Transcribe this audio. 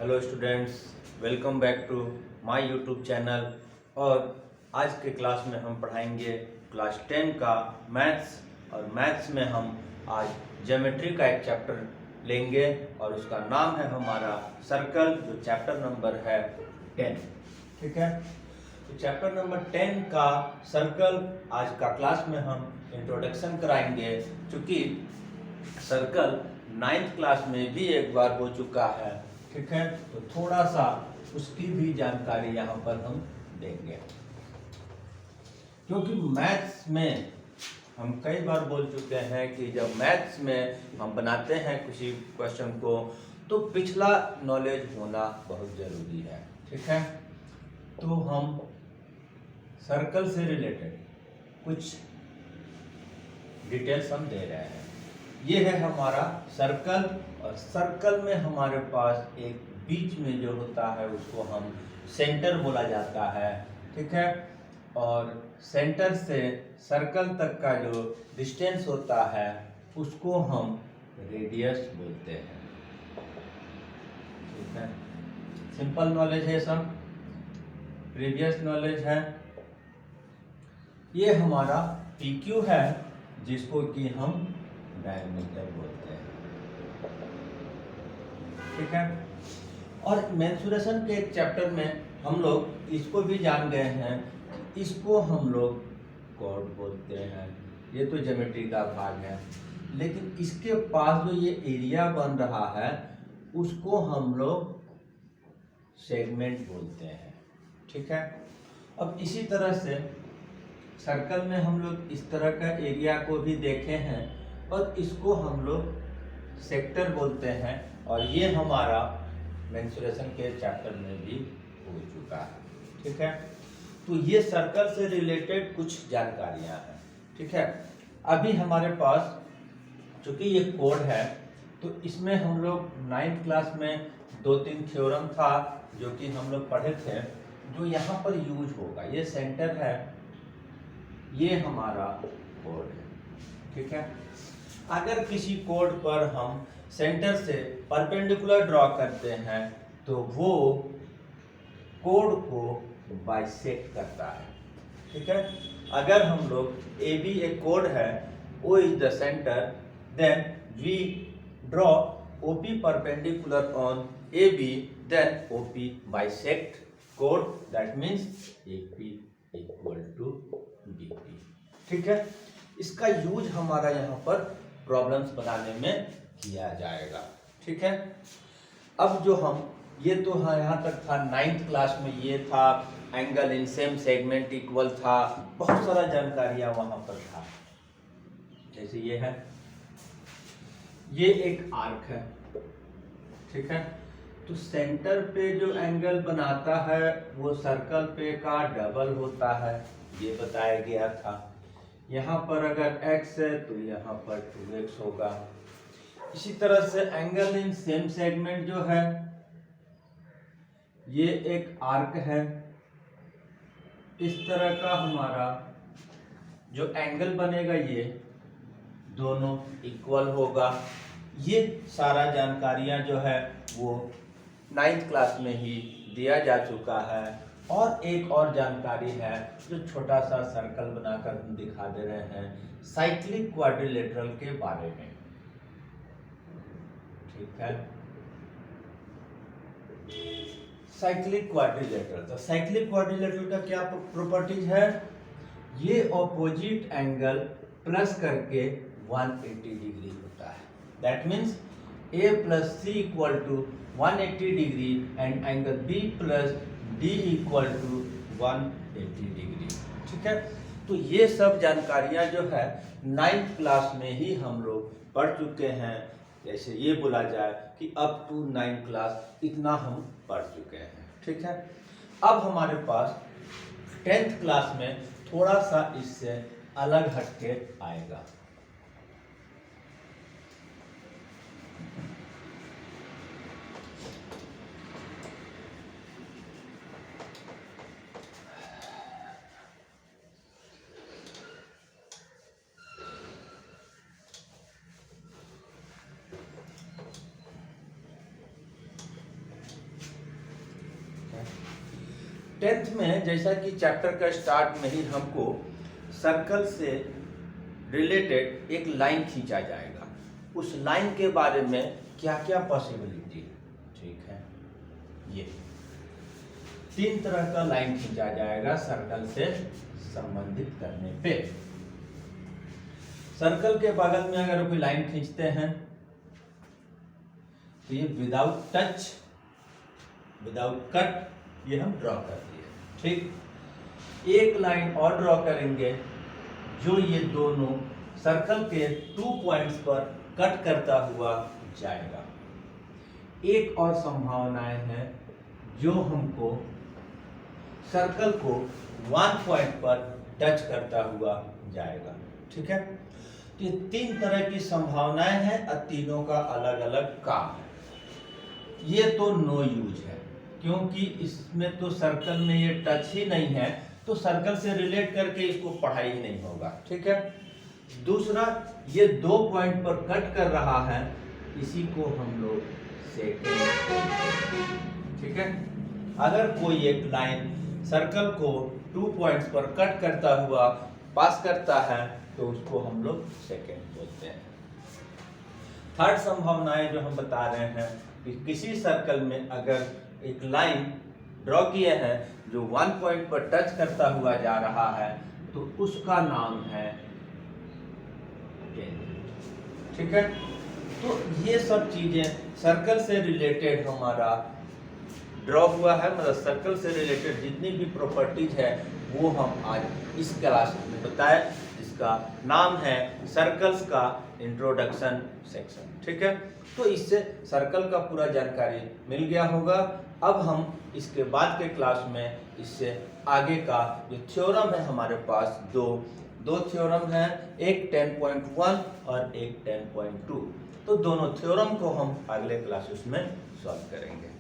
Hello students, welcome back to my YouTube channel. और आज के क्लास में हम पढ़ाएंगे क्लास 10 का मैथ्स। और मैथ्स में हम आज ज्योमेट्री का एक चैप्टर लेंगे और उसका नाम है हमारा सर्कल, जो चैप्टर नंबर है 10। ठीक है, तो चैप्टर नंबर 10 का सर्कल आज का क्लास में हम इंट्रोडक्शन कराएंगे। चूँकि सर्कल 9th क्लास में भी एक बार हो चुका है, ठीक है, तो थोड़ा सा उसकी भी जानकारी यहाँ पर हम देंगे। क्योंकि मैथ्स में हम कई बार बोल चुके हैं कि जब मैथ्स में हम बनाते हैं किसी क्वेश्चन को तो पिछला नॉलेज होना बहुत ज़रूरी है। ठीक है, तो हम सर्कल से रिलेटेड कुछ डिटेल्स हम दे रहे हैं। ये है हमारा सर्कल, और सर्कल में हमारे पास एक बीच में जो होता है उसको हम सेंटर बोला जाता है। ठीक है, और सेंटर से सर्कल तक का जो डिस्टेंस होता है उसको हम रेडियस बोलते हैं। ठीक है, सिंपल नॉलेज है, सब प्रीवियस नॉलेज है। ये हमारा PQ है जिसको कि हम डायमीटर बोलते हैं। ठीक है, और मेंसुरेशन के एक चैप्टर में हम लोग इसको भी जान गए हैं, इसको हम लोग कॉर्ड बोलते हैं। ये तो ज्योमेट्री का भाग है, लेकिन इसके पास जो ये एरिया बन रहा है उसको हम लोग सेगमेंट बोलते हैं। ठीक है, अब इसी तरह से सर्कल में हम लोग इस तरह का एरिया को भी देखे हैं और इसको हम लोग सेक्टर बोलते हैं, और ये हमारा मेंसुरेशन के चैप्टर में भी हो चुका है। ठीक है, तो ये सर्कल से रिलेटेड कुछ जानकारियां हैं। ठीक है, अभी हमारे पास चूंकि ये कोड है तो इसमें हम लोग 9th क्लास में 2-3 थ्योरम था जो कि हम लोग पढ़े थे, जो यहाँ पर यूज होगा। ये सेंटर है, ये हमारा कोड है। ठीक है, अगर किसी कोड पर हम सेंटर से परपेंडिकुलर ड्रॉ करते हैं तो वो कोड को बाइसेक्ट करता है। ठीक है, अगर हम लोग AB एक कोड है, O is the centre, then we draw OP perpendicular on AB, then OP bisect कोड, that means AP equal to BP। ठीक है, इसका यूज हमारा यहाँ पर प्रॉब्लम्स बनाने में किया जाएगा। ठीक है, अब जो हम ये तो हाँ यहाँ तक था 9th क्लास में, ये था angle in same segment equal था, बहुत सारा जानकारियां वहां पर था। जैसे ये है, ये एक आर्क है। ठीक है, तो सेंटर पे जो एंगल बनाता है वो सर्कल पे का डबल होता है, ये बताया गया था। यहाँ पर अगर x है तो यहाँ पर 2x होगा। इसी तरह से एंगल इन सेम सेगमेंट जो है, ये एक आर्क है। इस तरह का हमारा जो एंगल बनेगा ये दोनों इक्वल होगा। ये सारा जानकारियां जो है वो 9th क्लास में ही दिया जा चुका है। और एक और जानकारी है जो छोटा सा सर्कल बनाकर हम दिखा दे रहे हैं, साइक्लिक क्वाड्रिलेटरल के बारे में। ठीक है, साइक्लिक क्वाड्रिलेटरल, तो साइक्लिक क्वाड्रिलेटरल का क्या प्रॉपर्टीज है? ये ऑपोजिट एंगल प्लस करके 180 डिग्री होता है। That means A plus C equal to 180 degree and angle B plus D equal to 180 degree. ठीक है, तो ये सब जानकारियां जो है 9th क्लास में ही हम लोग पढ़ चुके हैं। जैसे ये बोला जाए कि अप टू 9th क्लास इतना हम पढ़ चुके हैं। ठीक है, अब हमारे पास 10th क्लास में थोड़ा सा इससे अलग हटके आएगा। 10th में जैसा कि चैप्टर का स्टार्ट में ही हमको सर्कल से रिलेटेड एक लाइन खींचा जाएगा, उस लाइन के बारे में क्या क्या पॉसिबिलिटी है, ठीक है। ये 3 तरह का लाइन खींचा जाएगा सर्कल से संबंधित करने पे। सर्कल के बगल में अगर कोई लाइन खींचते हैं तो ये विदाउट टच, विदाउट कट, ये हम ड्रॉ कर दिए, ठीक। एक लाइन और ड्रॉ करेंगे जो ये दोनों सर्कल के 2 पॉइंट्स पर कट करता हुआ जाएगा। एक और संभावनाएं हैं जो हमको सर्कल को 1 पॉइंट पर टच करता हुआ जाएगा, ठीक है। तो ये 3 तरह की संभावनाएं हैं और तीनों का अलग अलग काम है। ये तो नो यूज है क्योंकि इसमें तो सर्कल में ये टच ही नहीं है, तो सर्कल से रिलेट करके इसको पढ़ाई ही नहीं होगा, ठीक है। दूसरा, ये 2 पॉइंट पर कट कर रहा है, इसी को हम लोग सेकेंड, ठीक है। अगर कोई एक लाइन सर्कल को 2 पॉइंट्स पर कट करता हुआ पास करता है तो उसको हम लोग सेकेंड बोलते हैं। थर्ड संभावनाएं जो हम बता रहे हैं कि किसी सर्कल में अगर एक लाइन ड्रॉ किए हैं जो 1 पॉइंट पर टच करता हुआ जा रहा है तो उसका नाम है टेंजेंट, ठीक है। तो ये सब चीजें सर्कल से रिलेटेड हमारा ड्रॉ हुआ है, मतलब सर्कल से रिलेटेड जितनी भी प्रॉपर्टीज है वो हम आज इस क्लास में बताए, जिसका नाम है सर्कल्स का इंट्रोडक्शन सेक्शन, ठीक है। तो इससे सर्कल का पूरा जानकारी मिल गया होगा। अब हम इसके बाद के क्लास में इससे आगे का जो थ्योरम है हमारे पास दो थ्योरम हैं, एक 10.1 और एक 10.2, तो दोनों थ्योरम को हम अगले क्लासेस में सॉल्व करेंगे।